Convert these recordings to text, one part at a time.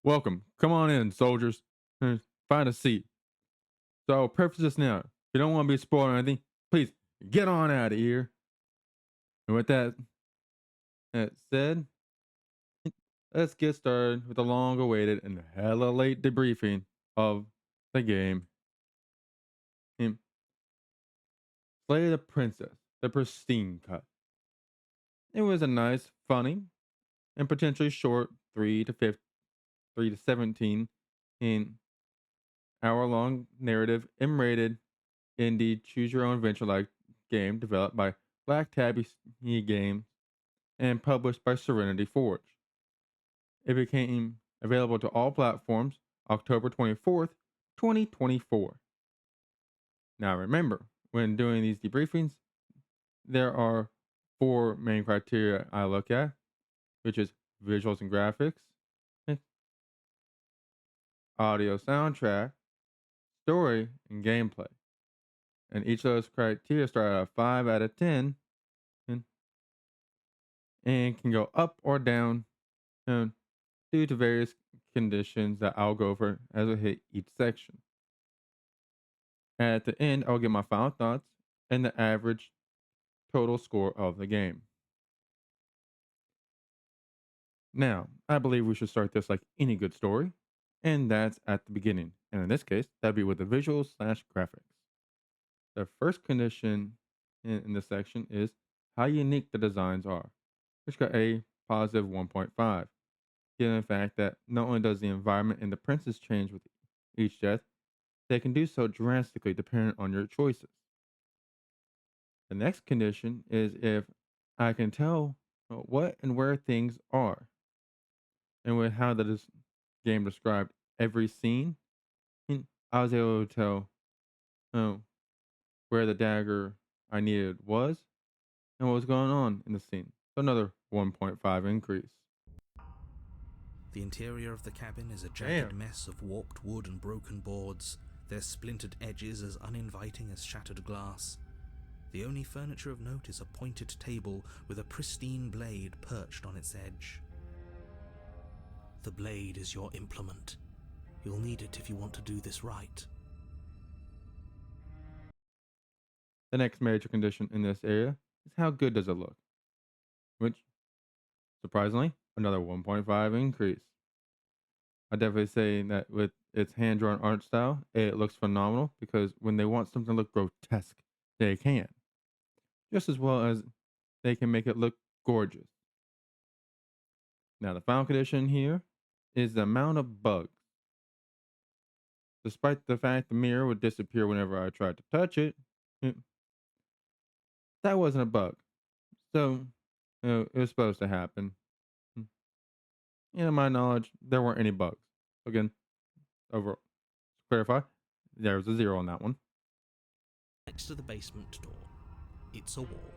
Welcome. Come on in, soldiers. Find a seat. So, preface this now. If you don't want to be spoiled or anything, please get on out of here. And with that said, let's get started with the long awaited and hella late debriefing of the game. And Slay the Princess, the pristine cut. It was a nice, funny, and potentially short 3 to 17 in hour long narrative M-rated indie choose your own adventure like game developed by Black Tabby Games and published by Serenity Forge. It became available to all platforms October 24th, 2024. Now remember, when doing these debriefings, there are four main criteria I look at, which is visuals and graphics, eh, audio soundtrack, story, and gameplay. And each of those criteria start at a 5 out of 10 and, and can go up or down and due to various conditions that I'll go over as I hit each section. At the end, I'll give my final thoughts and the average total score of the game. Now, I believe we should start this like any good story, and that's at the beginning. And in this case, that'd be with the visuals slash graphics. The first condition in this section is how unique the designs are, which got a positive 1.5, given the fact that not only does the environment and the princess change with each death, they can do so drastically depending on your choices. The next condition is if I can tell what and where things are, and with how the game described every scene, I was able to tell uh, where the dagger I needed was and what was going on in the scene. So another 1.5 increase. The interior of the cabin is a jagged Damn. mess of warped wood and broken boards, their splintered edges as uninviting as shattered glass. The only furniture of note is a pointed table with a pristine blade perched on its edge. The blade is your implement. You'll need it if you want to do this right. The next major condition in this area is how good does it look, which, surprisingly, another 1.5 increase. I definitely say that with its hand drawn art style, it looks phenomenal because when they want something to look grotesque, they can, just as well as they can make it look gorgeous. Now, the final condition here is the amount of bugs. Despite the fact the mirror would disappear whenever I tried to touch it, it that wasn't a bug. So, it was supposed to happen. Mm. To my knowledge, there weren't any bugs. Again, over to clarify, there was a zero on that one. Next to the basement door, it's a wall.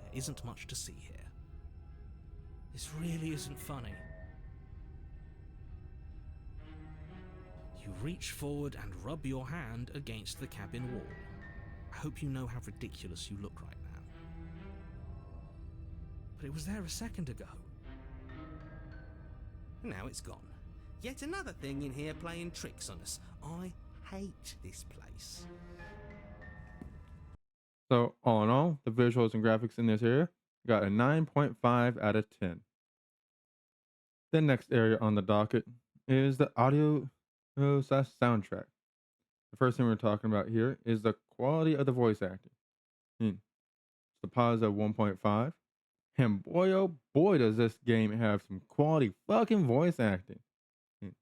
There isn't much to see here. This really isn't funny. You reach forward and rub your hand against the cabin wall. I hope you know how ridiculous you look right now. But it was there a second ago. Now it's gone. Yet another thing in here playing tricks on us. I hate this place. So, all in all, the visuals and graphics in this area got a 9.5 out of 10. The next area on the docket is the audio slash soundtrack. The first thing we're talking about here is the quality of the voice acting. It's the positive 1.5. And boy, oh boy, does this game have some quality fucking voice acting. Mm.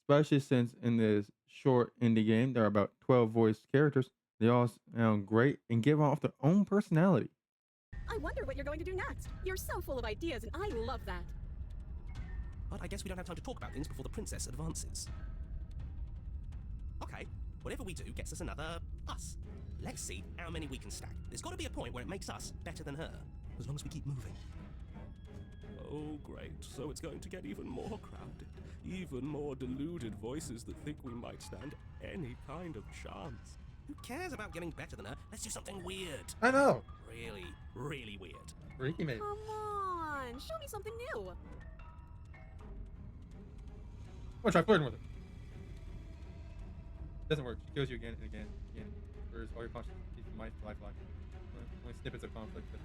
Especially since in this short indie game, there are about 12 voiced characters. They all sound great and give off their own personality. I wonder what you're going to do next. You're so full of ideas, and I love that. But I guess we don't have time to talk about things before the princess advances. Okay, whatever we do gets us another us. Let's see how many we can stack. There's got to be a point where it makes us better than her, as long as we keep moving. Oh, great. So it's going to get even more crowded. Even more deluded voices that think we might stand any kind of chance. Who cares about getting better than her? Let's do something weird. I know. Really, really weird. Freaky me. Come on, show me something new. gonna try flirting with her. Doesn't work. She kills you again and again and again. Whereas all your conscience keeps lifeline. Only snippets of conflict that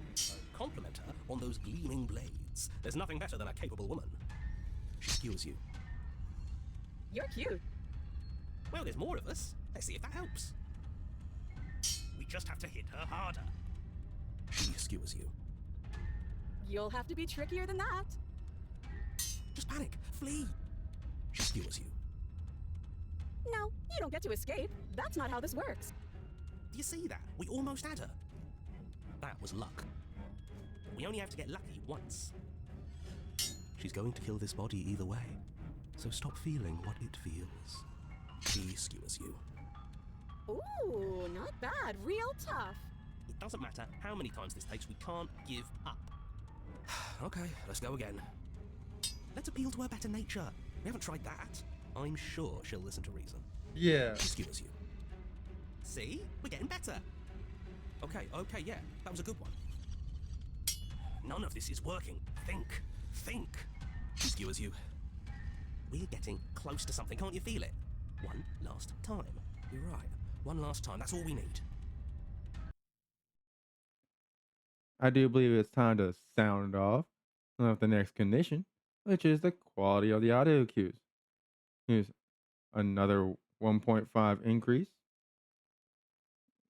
Compliment her on those gleaming blades. There's nothing better than a capable woman. She skewers you. You're cute. Well, there's more of us. Let's see if that helps. We just have to hit her harder. She skewers you. You'll have to be trickier than that. Just panic. Flee. She skewers you. No, you don't get to escape. That's not how this works. Do you see that? We almost had her. That was luck. But we only have to get lucky once. She's going to kill this body either way. So stop feeling what it feels. She skewers you. Ooh, not bad. Real tough. It doesn't matter how many times this takes, we can't give up. Okay, let's go again. Let's appeal to her better nature. We haven't tried that. I'm sure she'll listen to reason. Yeah. She skewers you. See? We're getting better. Okay, yeah, that was a good one. None of this is working. Think. She skewers you. We're getting close to something, can't you feel it? One last time. You're right. One last time, that's all we need. I do believe it's time to sound off of the next condition, which is the quality of the audio cues. Here's another 1.5 increase.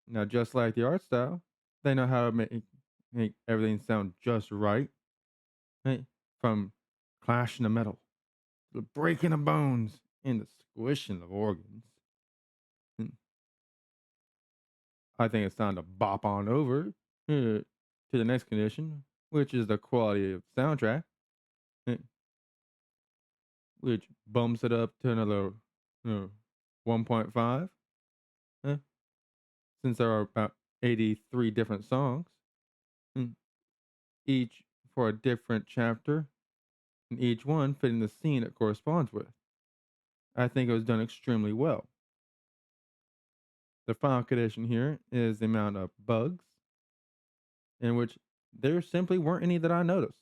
Now, just like the art style, they know how to make everything sound just right. Right? From clashing the metal, to the breaking of bones, and the squishing of organs. And I think it's time to bop on over to the next condition, which is the quality of soundtrack, eh, which bumps it up to another 1.5. eh, Since there are about 83 different songs, mm, each for a different chapter, and each one fitting the scene it corresponds with. I think it was done extremely well. The final condition here is the amount of bugs, in which there simply weren't any that I noticed.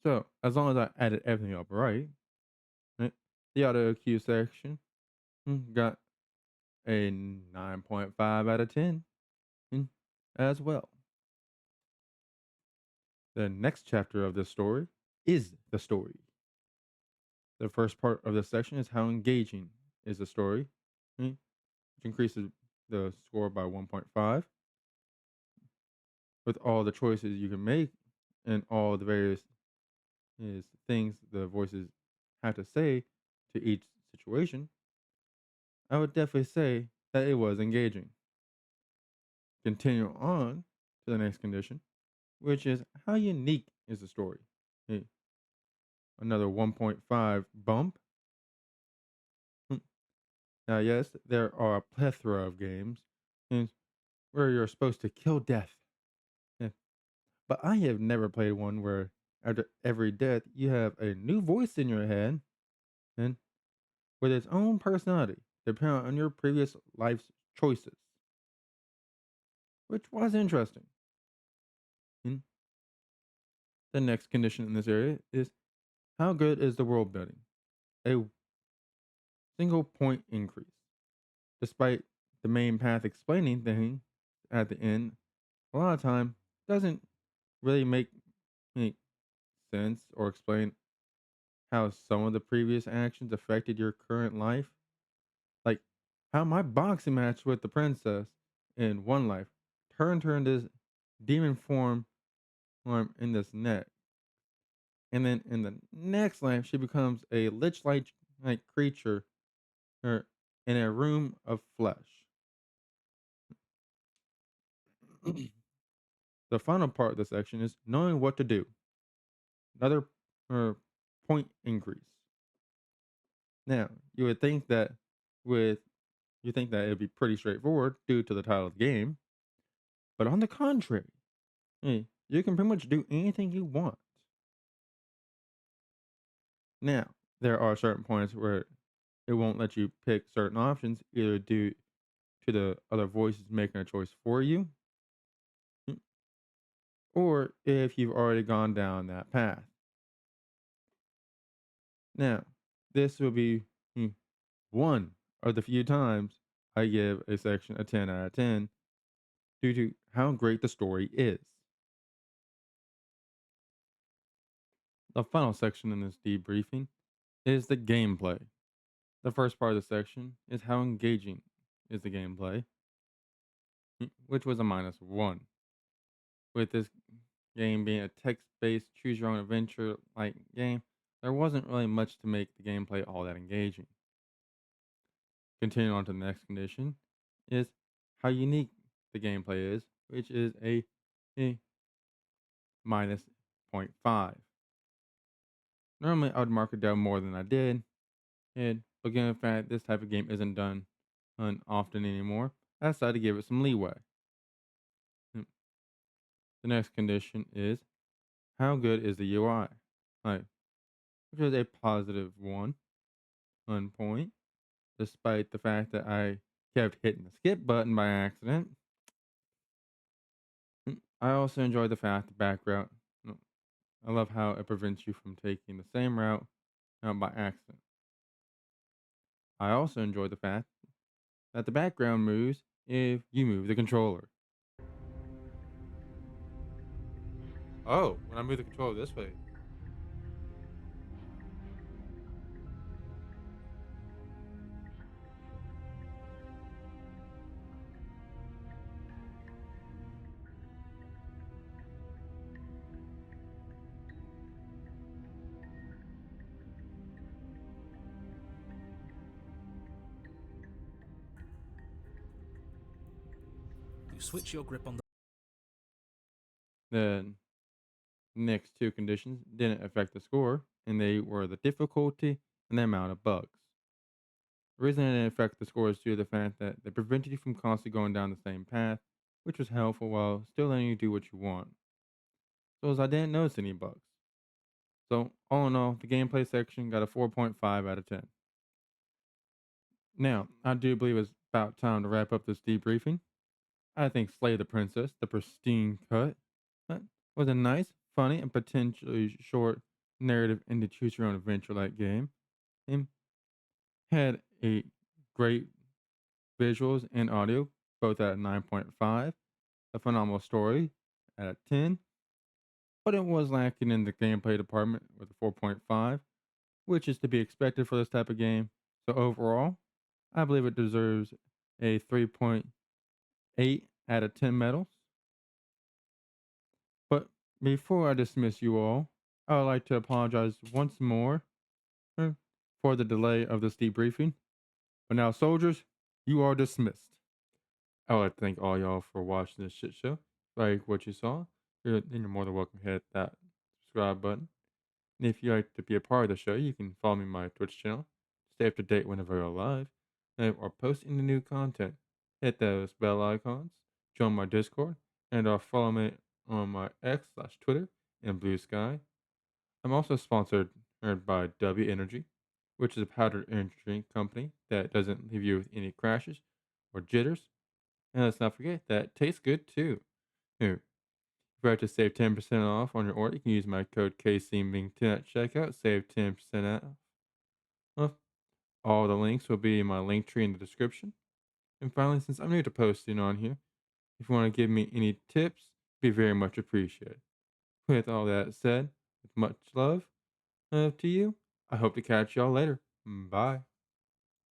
So, as long as I added everything up right, the auto cue section got a 9.5 out of 10 as well. The next chapter of this story is the story. The first part of this section is how engaging is the story, which increases the score by 1.5. With all the choices you can make and all the various things the voices have to say to each situation, I would definitely say that it was engaging. Continue on to the next condition, which is how unique is the story. Hey, another 1.5 bump. Now, yes, there are a plethora of games where you're supposed to kill death. Yeah, but I have never played one where after every death you have a new voice in your head and with its own personality, depending on your previous life's choices, which was interesting. And the next condition in this area is how good is the world building? A single point increase. Despite the main path explaining things at the end, a lot of time doesn't really make sense or explain how some of the previous actions affected your current life. Like how my boxing match with the princess in one life turned her into this demon form in this net. And then in the next life, she becomes a lich like creature or in a room of flesh. The final part of the section is knowing what to do. Another point increase. Now, you would think that with you think that it'd be pretty straightforward due to the title of the game, but on the contrary, you can pretty much do anything you want. Now, there are certain points where it won't let you pick certain options, either due to the other voices making a choice for you, mm, or if you've already gone down that path. Now, this will be one of the few times I give a section a 10 out of 10 due to how great the story is. The final section in this debriefing is the gameplay. The first part of the section is how engaging is the gameplay, which was a -1. With this game being a text-based choose your own adventure like game, there wasn't really much to make the gameplay all that engaging. Continuing on to the next condition is how unique the gameplay is, which is a minus zero point 0.5. Normally I would mark it down more than I did, but given the fact this type of game isn't done often anymore, I decided to give it some leeway. Mm, The next condition is how good is the UI? Like, which is a positive one point, despite the fact that I kept hitting the skip button by accident. I also enjoy the fact the background. no, I love how it prevents you from taking the same route by accident. I also enjoy the fact that the background moves if you move the controller. Oh, when I move the controller this way. You switch your grip on the The next two conditions didn't affect the score, and they were the difficulty and the amount of bugs. The reason it didn't affect the score is due to the fact that they prevented you from constantly going down the same path, which was helpful while still letting you do what you want. So as I didn't notice any bugs. So all in all, the gameplay section got a 4.5 out of 10. Now, I do believe it's about time to wrap up this debriefing. I think Slay the Princess, the pristine cut, uh, was a nice, funny, and potentially short narrative into choose your own adventure like game. And had a great visuals and audio, both at 9.5, a phenomenal story at a 10, but it was lacking in the gameplay department with a 4.5, which is to be expected for this type of game. So overall, I believe it deserves a 3.8 out of 10 medals. But before I dismiss you all, I would like to apologize once more uh, for the delay of this debriefing. But now, soldiers, you are dismissed. I would like to thank all y'all for watching this shit show. Like what you saw, then you're more than welcome to hit that subscribe button. And if you'd like to be a part of the show, you can follow me on my Twitch channel. Stay up to date whenever I go live or posting the new content. Hit those bell icons, join my Discord, and follow me on my X/Twitter and Blue Sky. I'm also sponsored by W Energy, which is a powdered energy drink company that doesn't leave you with any crashes or jitters. And let's not forget that it tastes good too. Here, if you'd like to save 10% off on your order, you can use my code KCMing10 at checkout. Save 10% off. Well, all the links will be in my link tree in the description. And finally, since I'm new to posting on here, if you want to give me any tips, it'd be very much appreciated. With all that said, with much love to you, I hope to catch y'all later. Bye.